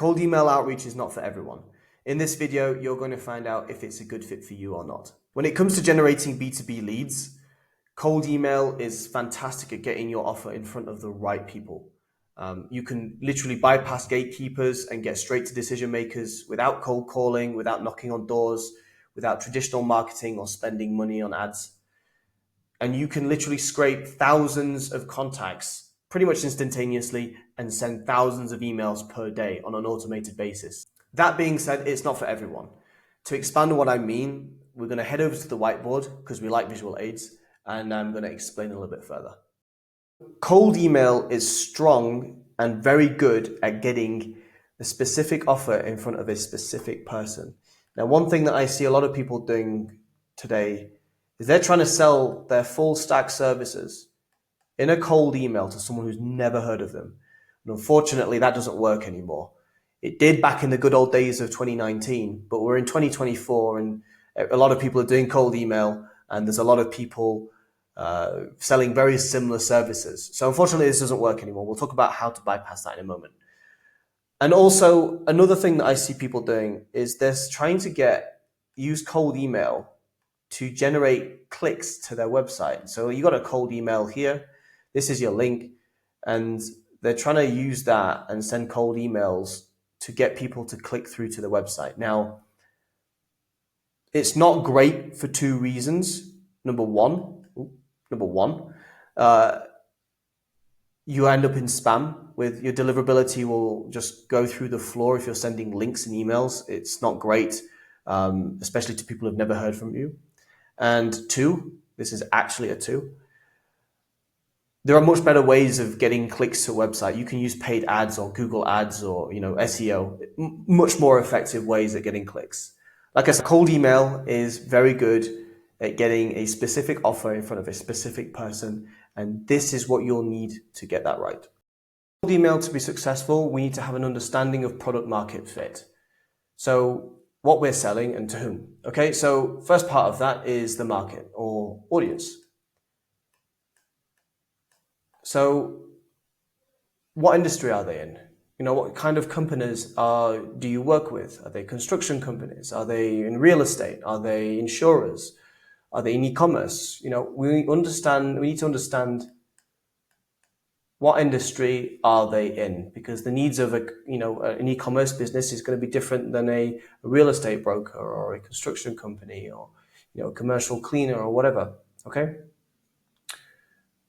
Cold email outreach is not for everyone. In this video, you're going to find out if it's a good fit for you or not. When it comes to generating B2B leads, cold email is fantastic at getting your offer in front of the right people. You can literally bypass gatekeepers and get straight to decision makers without cold calling, without knocking on doors, without traditional marketing or spending money on ads. And you can literally scrape thousands of contacts pretty much instantaneously and send thousands of emails per day on an automated basis. That being said, it's not for everyone. To expand on what I mean, we're going to head over to the whiteboard because we like visual aids, and I'm going to explain a little bit further. Cold email is strong and very good at getting a specific offer in front of a specific person. Now, one thing that I see a lot of people doing today is they're trying to sell their full stack services in a cold email to someone who's never heard of them. And unfortunately, that doesn't work anymore. It did back in the good old days of 2019, but we're in 2024 and a lot of people are doing cold email, and there's a lot of people selling very similar services. So unfortunately, this doesn't work anymore. We'll talk about how to bypass that in a moment. And also, another thing that I see people doing is they're trying to use cold email to generate clicks to their website. So you got a cold email here. This is your link, and they're trying to use that and send cold emails to get people to click through to the website. Now, it's not great for two reasons. Number one, you end up in spam. With your deliverability will just go through the floor if you're sending links and emails. It's not great, especially to people who've never heard from you. And two, this is actually a two, there are much better ways of getting clicks to a website. You can use paid ads or Google ads or SEO, much more effective ways at getting clicks. Like I said, cold email is very good at getting a specific offer in front of a specific person, and this is what you'll need to get that right. Cold email, to be successful, we need to have an understanding of product market fit. So what we're selling and to whom. Okay, so first part of that is the market or audience. So what industry are they in? What kind of companies do you work with? Are they construction companies? Are they in real estate? Are they insurers? Are they in e-commerce? We need to understand what industry are they in, because the needs of an e-commerce business is going to be different than a real estate broker or a construction company or a commercial cleaner or whatever. Okay.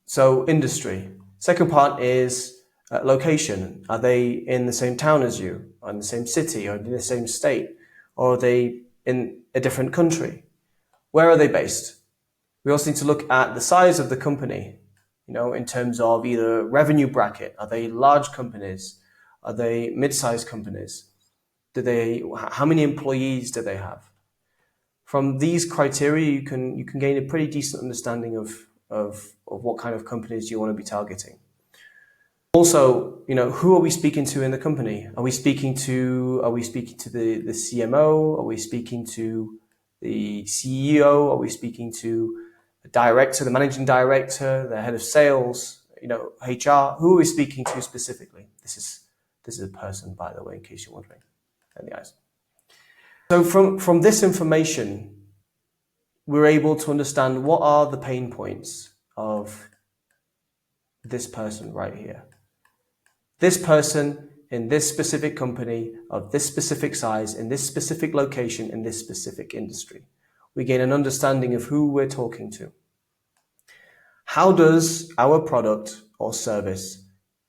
So industry. Second part is location. Are they in the same town as you, or in the same city, or in the same state, or are they in a different country? Where are they based? We also need to look at the size of the company, in terms of either revenue bracket. Are they large companies? Are they mid-sized companies? How many employees do they have? From these criteria, you can gain a pretty decent understanding of what kind of companies you want to be targeting. Also, who are we speaking to in the company? Are we speaking to the CMO? Are we speaking to the CEO? Are we speaking to the director, the managing director, the head of sales, HR? Who are we speaking to specifically? This is a person, by the way, in case you're wondering. And the eyes. So from this information, we're able to understand what are the pain points of this person right here. This person in this specific company of this specific size, in this specific location, in this specific industry. We gain an understanding of who we're talking to. How does our product or service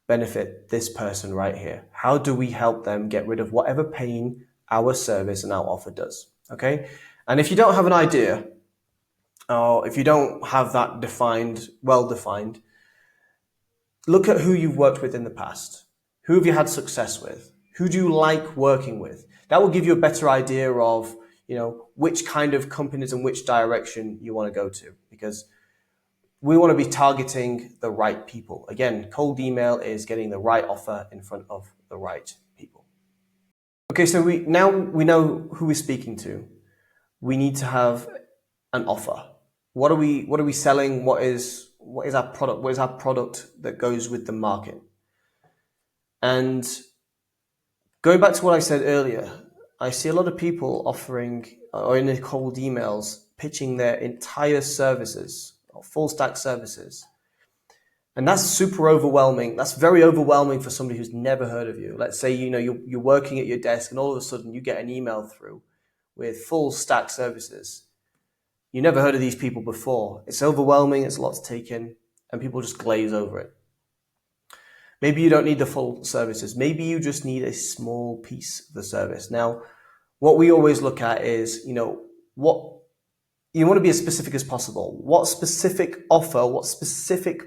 benefit this person right here? How do we help them get rid of whatever pain our service and our offer does? Okay. And if you don't have an idea, or if you don't have that well defined, look at who you've worked with in the past. Who have you had success with? Who do you like working with? That will give you a better idea of, which kind of companies and which direction you want to go to, because we want to be targeting the right people. Again, cold email is getting the right offer in front of the right people. Okay, so we know who we're speaking to. We need to have an offer. What are we selling? What is our product? What is our product that goes with the market? And Going back to what I said earlier, I see a lot of people offering or in the cold emails pitching their entire services or full stack services. And that's super overwhelming. That's very overwhelming for somebody who's never heard of you. Let's say, you're working at your desk and all of a sudden you get an email through with full stack services. You never heard of these people before. It's overwhelming. It's a lot to take in and people just glaze over it. Maybe you don't need the full services. Maybe you just need a small piece of the service. Now, what we always look at is, what you want to be as specific as possible. What specific offer, what specific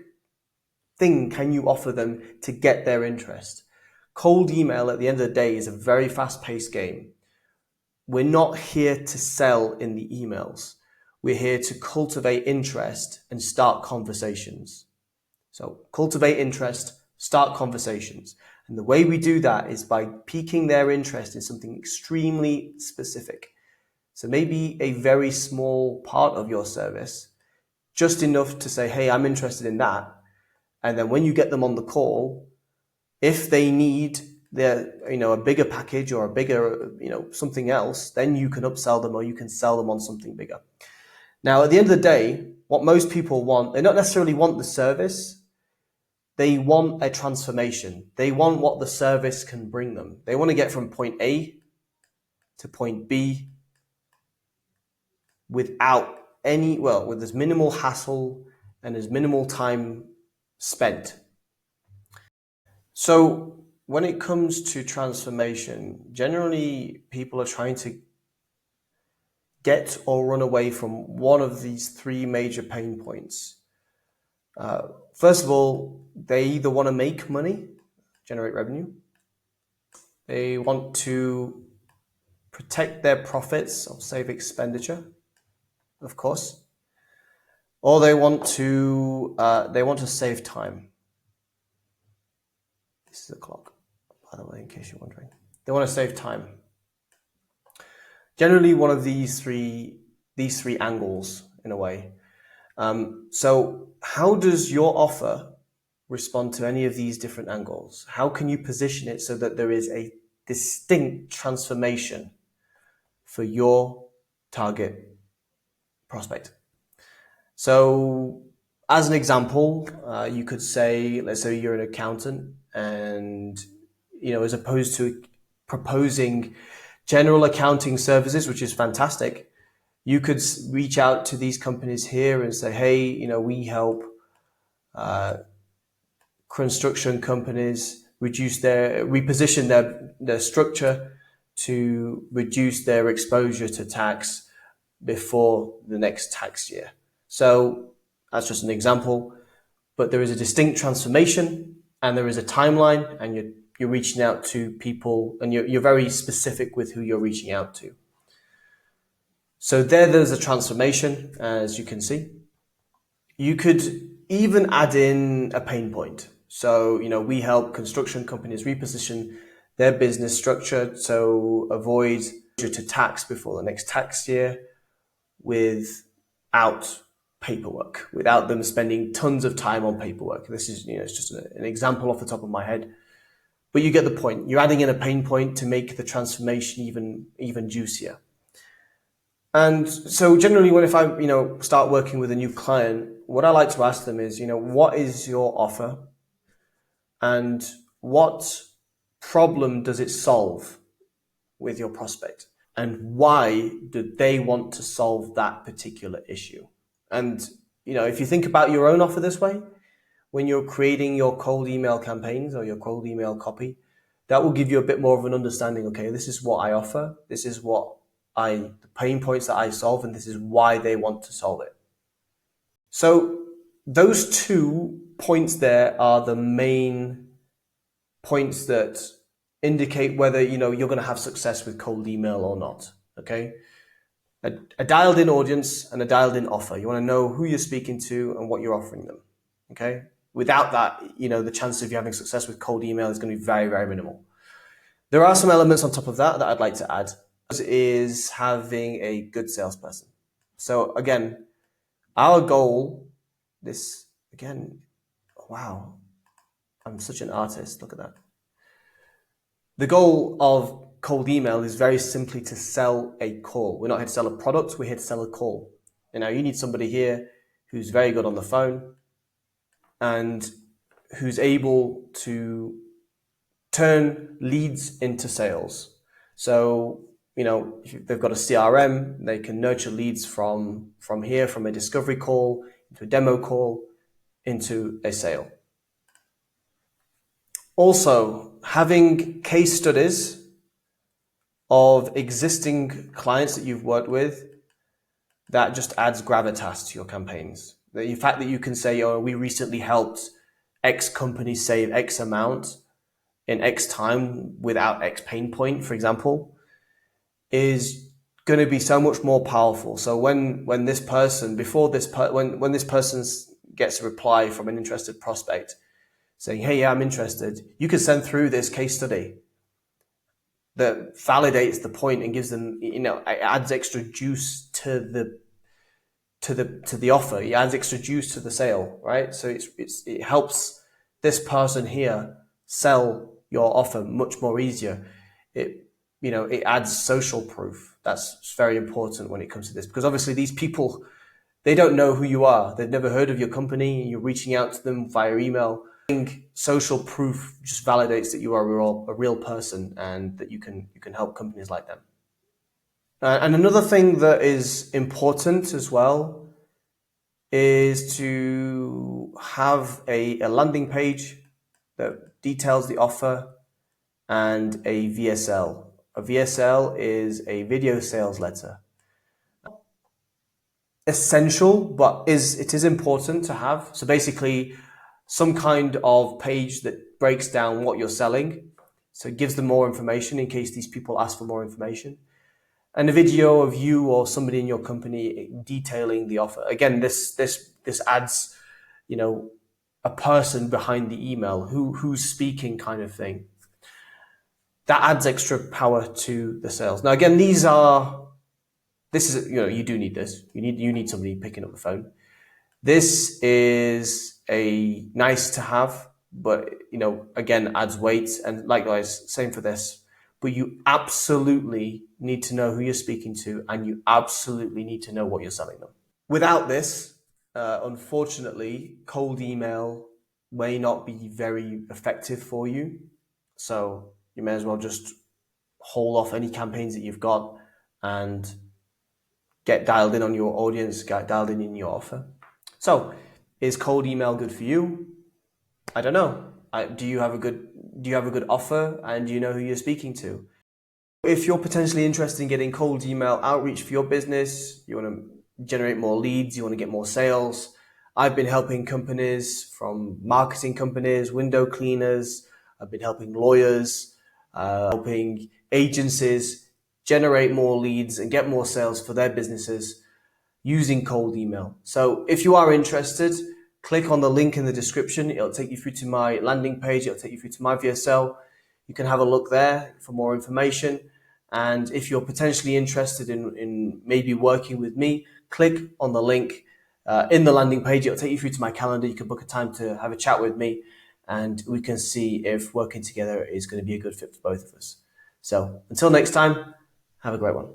thing can you offer them to get their interest? Cold email at the end of the day is a very fast-paced game. We're not here to sell in the emails. We're here to cultivate interest and start conversations. So cultivate interest, start conversations. And the way we do that is by piquing their interest in something extremely specific. So maybe a very small part of your service, just enough to say, hey, I'm interested in that. And then when you get them on the call, if they need a bigger package or a bigger, something else, then you can upsell them or you can sell them on something bigger. Now, at the end of the day, what most people want, they don't necessarily want the service. They want a transformation. They want what the service can bring them. They want to get from point A to point B with as minimal hassle and as minimal time spent. So when it comes to transformation, generally people are trying to get or run away from one of these three major pain points. First of all, they either want to make money, generate revenue. They want to protect their profits or save expenditure, of course. Or they want to save time. This is the clock, by the way, in case you're wondering. They want to save time. Generally, one of these three angles, in a way. So how does your offer respond to any of these different angles? How can you position it so that there is a distinct transformation for your target prospect? So as an example, you could say, let's say you're an accountant and, as opposed to proposing general accounting services, which is fantastic, you could reach out to these companies here and say, hey, we help construction companies reposition their structure to reduce their exposure to tax before the next tax year. So that's just an example, but there is a distinct transformation and there is a timeline, and you're reaching out to people and you're very specific with who you're reaching out to. So there's a transformation, as you can see. You could even add in a pain point. So, we help construction companies reposition their business structure to avoid to tax before the next tax year without paperwork, without them spending tons of time on paperwork. This is, it's just an example off the top of my head. But you get the point. You're adding in a pain point to make the transformation even juicier. And so generally if I, start working with a new client, what I like to ask them is, what is your offer and what problem does it solve with your prospect? And why do they want to solve that particular issue? And, if you think about your own offer this way, when you're creating your cold email campaigns or your cold email copy, that will give you a bit more of an understanding. Okay, this is what I offer. This is the pain points that I solve, and this is why they want to solve it. So those 2 points there are the main points that indicate whether, you're going to have success with cold email or not. Okay. A dialed in audience and a dialed in offer. You want to know who you're speaking to and what you're offering them. Okay. Without that, the chance of you having success with cold email is going to be very, very minimal. There are some elements on top of that I'd like to add. Is having a good salesperson. So again, our goal, wow, I'm such an artist. Look at that. The goal of cold email is very simply to sell a call. We're not here to sell a product, we're here to sell a call. You know, you need somebody here who's very good on the phone and who's able to turn leads into sales. So, you know, if they've got a CRM, they can nurture leads from here, from a discovery call, into a demo call, into a sale. Also, having case studies of existing clients that you've worked with, that just adds gravitas to your campaigns. The fact that you can say, oh, we recently helped X company save X amount in X time without X pain point, for example, is going to be so much more powerful. So when this person, when this person gets a reply from an interested prospect saying, hey, yeah, I'm interested, you can send through this case study that validates the point and gives them, you know, it adds extra juice to the offer. It adds extra juice to the sale, right? So it helps this person here sell your offer much more easier. It adds social proof. That's very important when it comes to this, because obviously these people, they don't know who you are. They've never heard of your company. You're reaching out to them via email. I think social proof just validates that you are a real person and that you can help companies like them. And another thing that is important as well is to have a landing page that details the offer and a VSL. A VSL is a video sales letter. Essential, but it is important to have. So basically, some kind of page that breaks down what you're selling. So it gives them more information in case these people ask for more information. And a video of you or somebody in your company detailing the offer. Again, this adds, you know, a person behind the email who's speaking, kind of thing. That adds extra power to the sales. Now, again, you do need this. You need somebody picking up the phone. This is a nice to have, but, you know, again, adds weight. And likewise, same for this. But you absolutely need to know who you're speaking to, and you absolutely need to know what you're selling them. Without this, unfortunately, cold email may not be very effective for you. So you may as well just hold off any campaigns that you've got and get dialed in on your audience, get dialed in your offer. So, is cold email good for you? I don't know. Do you have a good offer, and do you know who you're speaking to? If you're potentially interested in getting cold email outreach for your business, you want to generate more leads, you want to get more sales, I've been helping companies, from marketing companies, window cleaners, I've been helping lawyers, helping agencies generate more leads and get more sales for their businesses using cold email. So if you are interested, click on the link in the description. It'll take you through to my landing page. It'll take you through to my VSL. You can have a look there for more information. And if you're potentially interested in maybe working with me, click on the link in the landing page. It'll take you through to my calendar. You can book a time to have a chat with me, and we can see if working together is going to be a good fit for both of us. So until next time, have a great one.